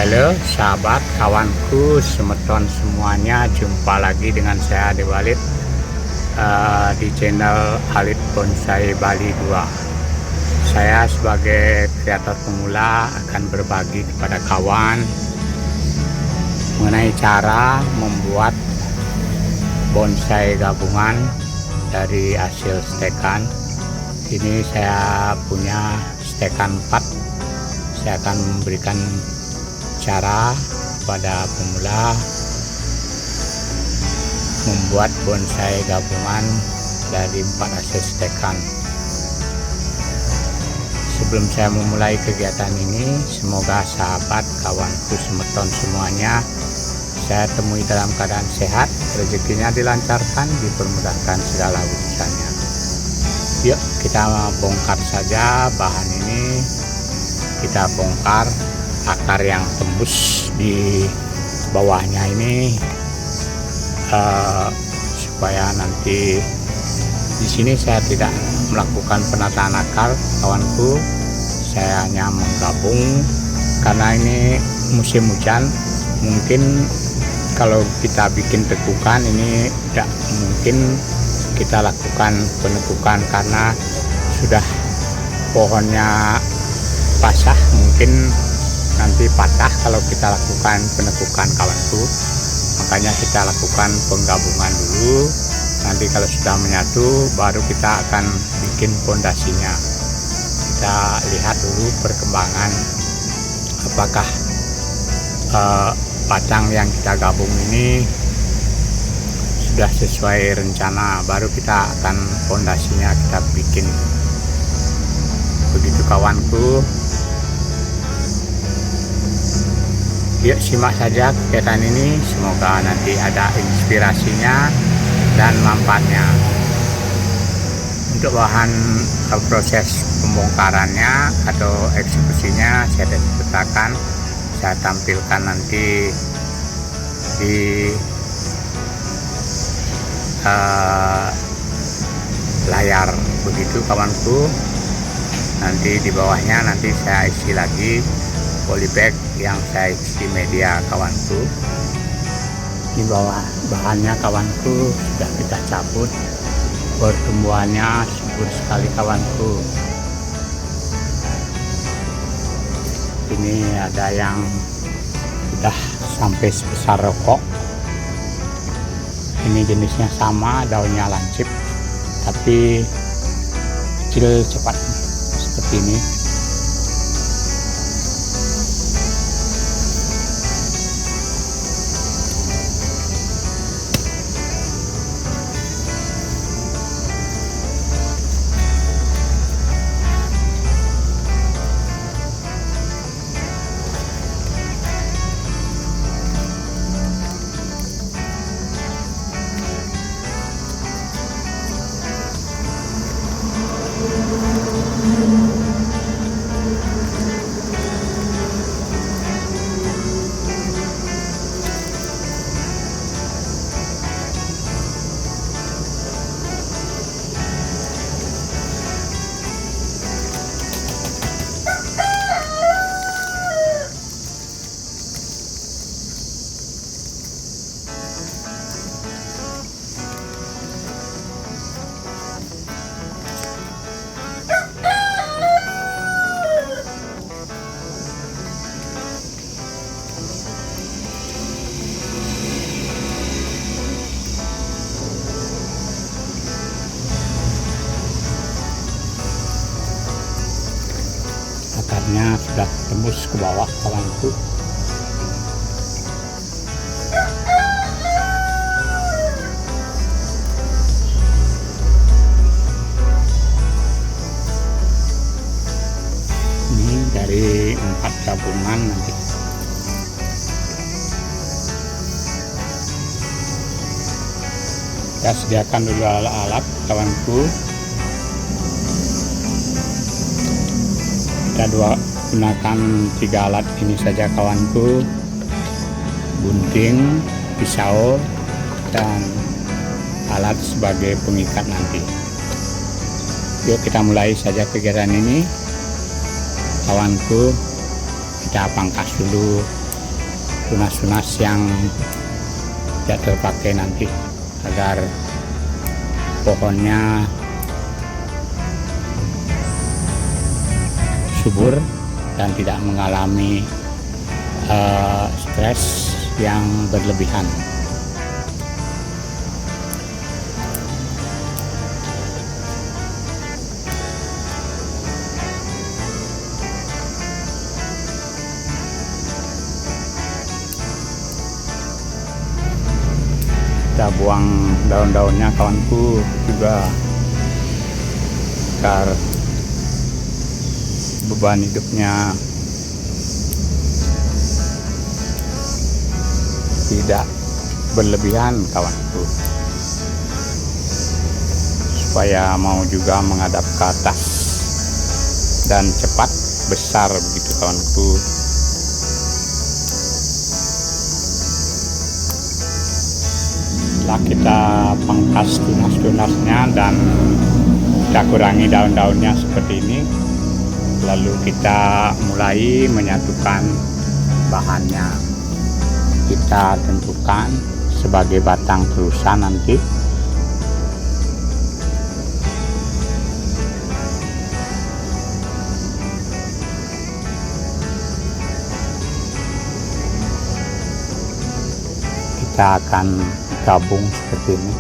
Halo sahabat, kawanku, semeton semuanya, jumpa lagi dengan saya Ade Walid di channel Alit Bonsai Bali 2. Saya sebagai kreator pemula akan berbagi kepada kawan mengenai cara membuat bonsai gabungan dari hasil stekan. Ini saya punya stekan 4. Saya akan memberikan cara pada pemula membuat bonsai gabungan dari 4 hasil stekan. Sebelum saya memulai kegiatan ini, semoga sahabat, kawanku, semeton semuanya saya temui dalam keadaan sehat, rezekinya dilancarkan, dipermudahkan segala urusannya. Yuk kita bongkar saja bahan ini. Kita bongkar akar yang tembus di bawahnya ini supaya nanti di sini saya tidak melakukan penataan akar, kawanku. Saya hanya menggabung karena ini musim hujan. Mungkin kalau kita bikin tekukan ini tidak mungkin kita lakukan penekukan karena sudah pohonnya basah, mungkin nanti patah kalau kita lakukan penekukan, kawanku. Makanya kita lakukan penggabungan dulu. Nanti kalau sudah menyatu baru kita akan bikin pondasinya. Kita lihat dulu perkembangan apakah batang yang kita gabung ini sudah sesuai rencana, baru kita akan pondasinya kita bikin. Begitu kawanku. Yuk simak saja kegiatan ini, semoga nanti ada inspirasinya dan manfaatnya. Untuk bahan proses pembongkarannya atau eksekusinya saya ceritakan, saya tampilkan nanti di layar. Begitu kawanku. Nanti di bawahnya nanti saya isi lagi polybag yang saya isi media, kawanku. Di bawah bahannya, kawanku, sudah kita cabut. Pertumbuhannya subur sekali, kawanku. Ini ada yang sudah sampai sebesar rokok. Ini jenisnya sama, daunnya lancip tapi kecil cepat seperti ini. Akarnya sudah tembus ke bawah, kawanku. Ini dari 4 gabungan nanti. Saya sediakan dulu alat-alat, kawanku. Kita gunakan 3 alat ini saja, kawanku: gunting, pisau, dan alat sebagai pengikat nanti. Yuk kita mulai saja kegiatan ini, kawanku. Kita pangkas dulu tunas-tunas yang tidak terpakai nanti, agar pohonnya subur dan tidak mengalami stres yang berlebihan. Kita buang daun-daunnya kawanku juga, agar beban hidupnya tidak berlebihan kawanku, supaya mau juga menghadap ke atas dan cepat besar begitu kawanku. Setelah kita pangkas tunas-tunasnya dan kita kurangi daun-daunnya seperti ini, lalu kita mulai menyatukan bahannya. Kita tentukan sebagai batang terusan nanti. Kita akan gabung seperti ini.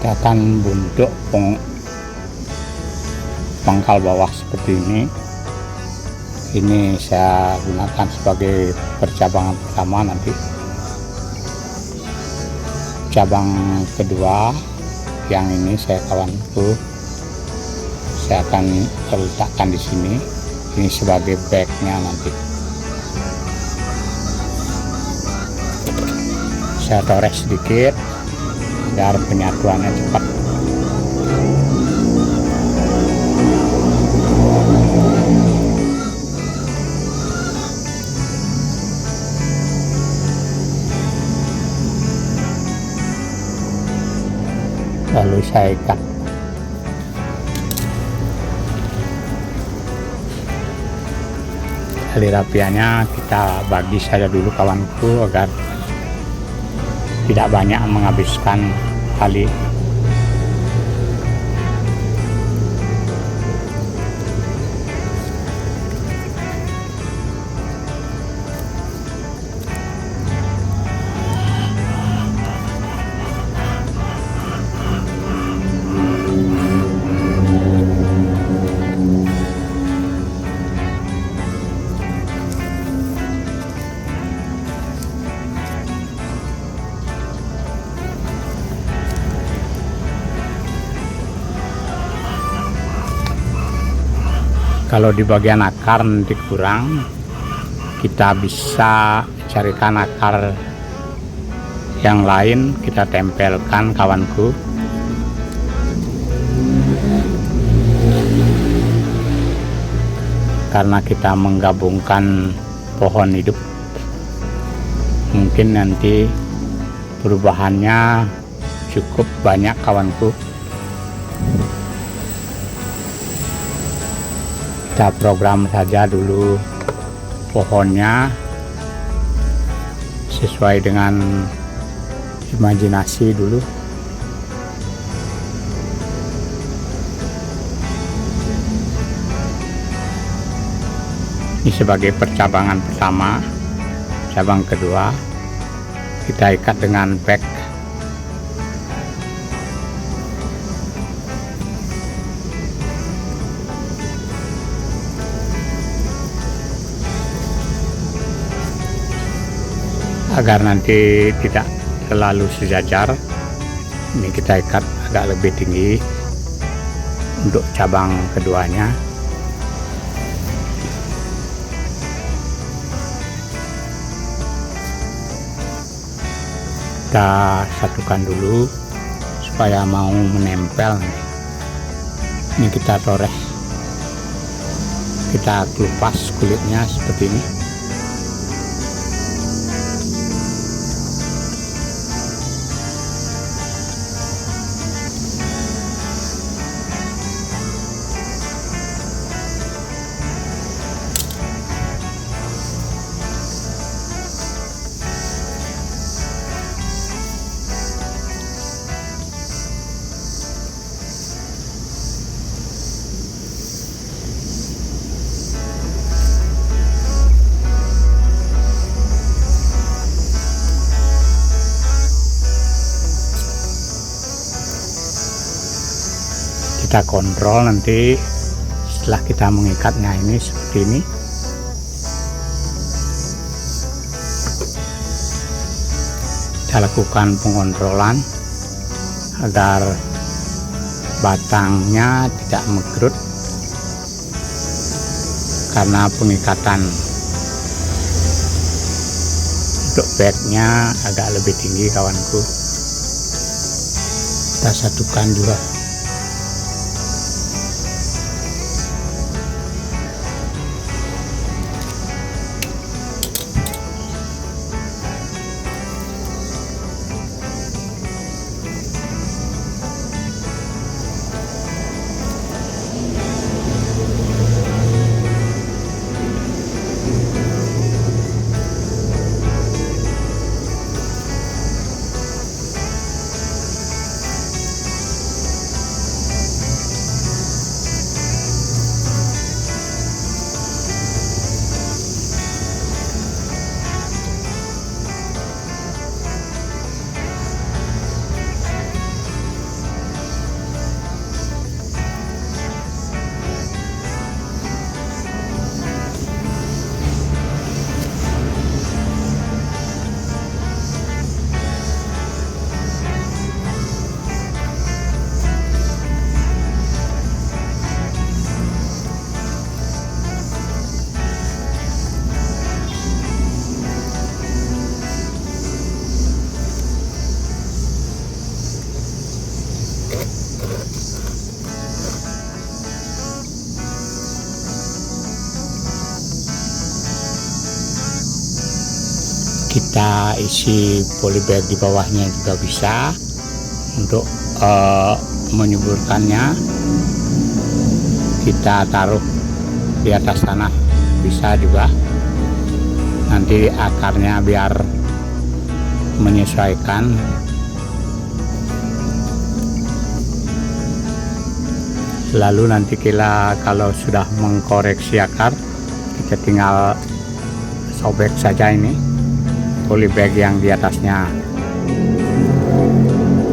Kita akan bentuk pangkal bawah seperti ini. Ini saya gunakan sebagai percabangan pertama. Nanti cabang kedua yang ini saya kawanku, saya akan letakkan di sini. Ini sebagai backnya nanti. Saya toreh sedikit agar penyatuannya cepat. Lalu saya ikat. Tali rapiannya kita bagi saja dulu kawanku, agar tidak banyak menghabiskan tali. Kalau di bagian akar nanti kurang, kita bisa carikan akar yang lain, kita tempelkan kawanku. Karena kita menggabungkan pohon hidup, mungkin nanti perubahannya cukup banyak kawanku. Kita program saja dulu pohonnya sesuai dengan imajinasi dulu. Ini sebagai percabangan pertama. Cabang kedua kita ikat dengan bag. Agar nanti tidak terlalu sejajar, ini kita ikat agak lebih tinggi untuk cabang keduanya. Kita satukan dulu supaya mau menempel. Ini kita toreh, kita kelupas kulitnya seperti ini. Kita kontrol nanti setelah kita mengikatnya ini seperti ini. Kita lakukan pengontrolan agar batangnya tidak mengkerut karena pengikatan. Untuk bagnya agak lebih tinggi kawanku. Kita satukan juga. Kita isi polybag di bawahnya juga bisa untuk menyuburkannya. Kita taruh di atas tanah bisa juga, nanti akarnya biar menyesuaikan. Lalu nanti kalau sudah mengkoreksi akar, kita tinggal sobek saja ini polybag yang di atasnya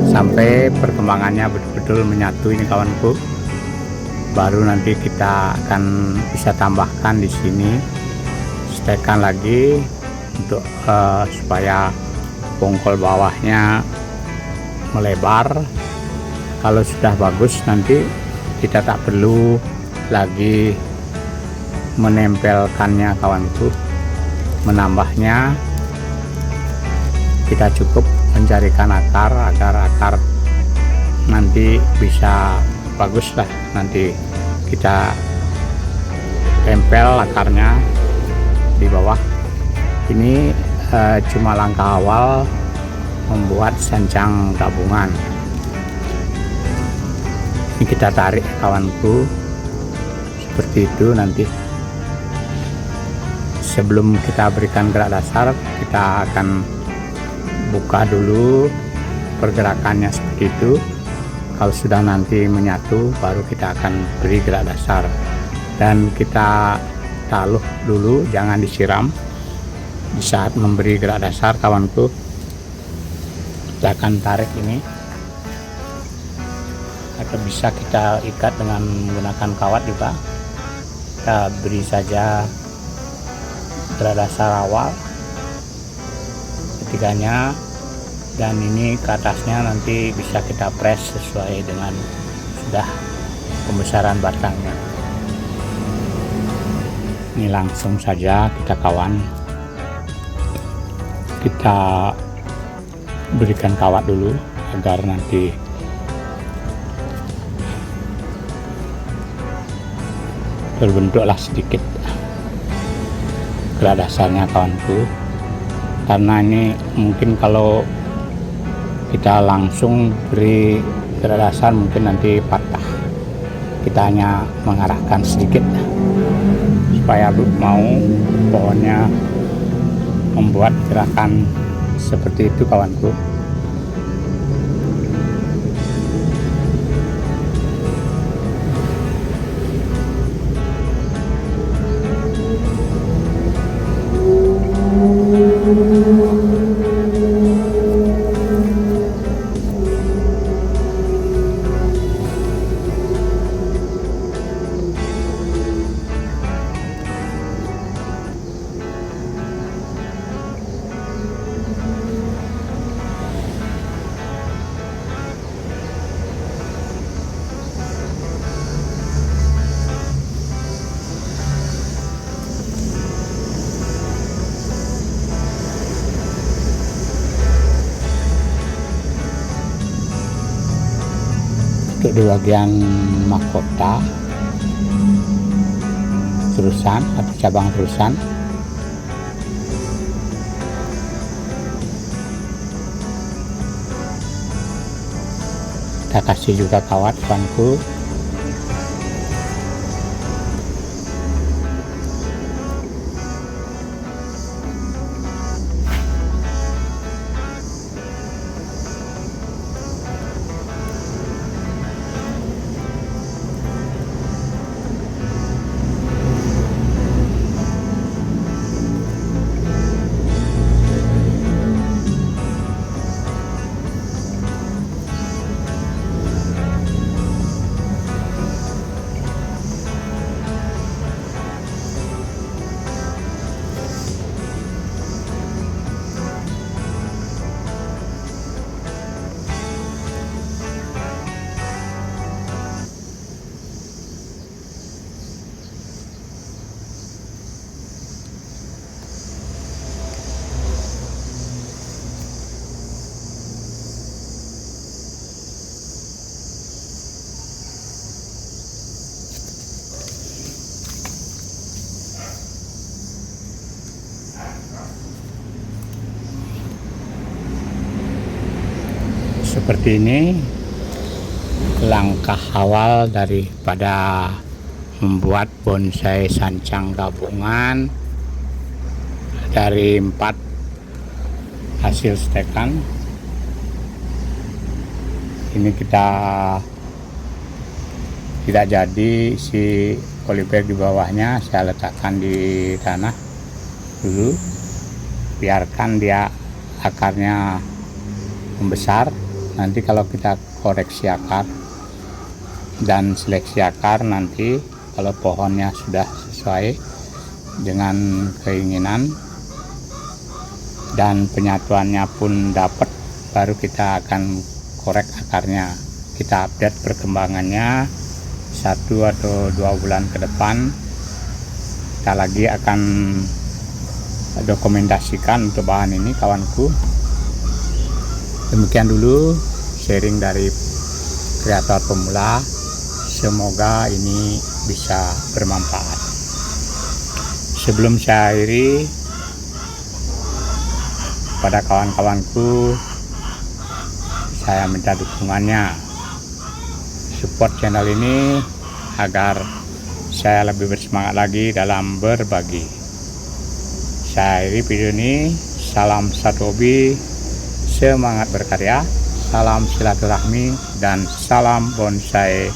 sampai perkembangannya betul-betul menyatu ini kawanku. Baru nanti kita akan bisa tambahkan di sini, setekan lagi untuk supaya bongkol bawahnya melebar. Kalau sudah bagus nanti kita tak perlu lagi menempelkannya kawanku. Menambahnya kita cukup mencarikan akar agar akar nanti bisa bagus lah. Nanti kita tempel akarnya di bawah. Ini cuma langkah awal membuat sancang gabungan. Ini kita tarik kawanku seperti itu. Nanti sebelum kita berikan gerak dasar, kita akan buka dulu pergerakannya seperti itu. Kalau sudah nanti menyatu, baru kita akan beri gerak dasar. Dan kita taluh dulu, jangan disiram di saat memberi gerak dasar, kawanku. Kita akan tarik ini, atau bisa kita ikat dengan menggunakan kawat juga. Kita beri saja gerak dasar awal ketiganya, dan ini ke atasnya nanti bisa kita press sesuai dengan sudah pembesaran batangnya. Ini langsung saja kita kawan, kita berikan kawat dulu agar nanti terbentuklah sedikit gerak dasarnya, kawanku. Karena ini mungkin kalau kita langsung beri gerak dasar mungkin nanti patah. Kita hanya mengarahkan sedikit supaya mau pohonnya membuat gerakan seperti itu, kawanku. Untuk di bagian mahkota terusan atau cabang terusan, kita kasih juga kawat, kawanku. Seperti ini langkah awal daripada membuat bonsai sancang gabungan dari 4 hasil stekan. Ini kita tidak jadi si polybag di bawahnya, saya letakkan di tanah dulu, biarkan dia akarnya membesar. Nanti kalau kita koreksi akar dan seleksi akar, nanti kalau pohonnya sudah sesuai dengan keinginan dan penyatuannya pun dapat, baru kita akan korek akarnya. Kita update perkembangannya 1 atau 2 bulan ke depan. Kita lagi akan dokumentasikan untuk bahan ini, kawanku. Demikian dulu sharing dari kreator pemula. Semoga ini bisa bermanfaat. Sebelum saya akhiri, pada kawan-kawanku, saya minta dukungannya, support channel ini agar saya lebih bersemangat lagi dalam berbagi. Saya akhiri video ini. Salam satu hobi, semangat berkarya, salam silaturahmi, dan salam bonsai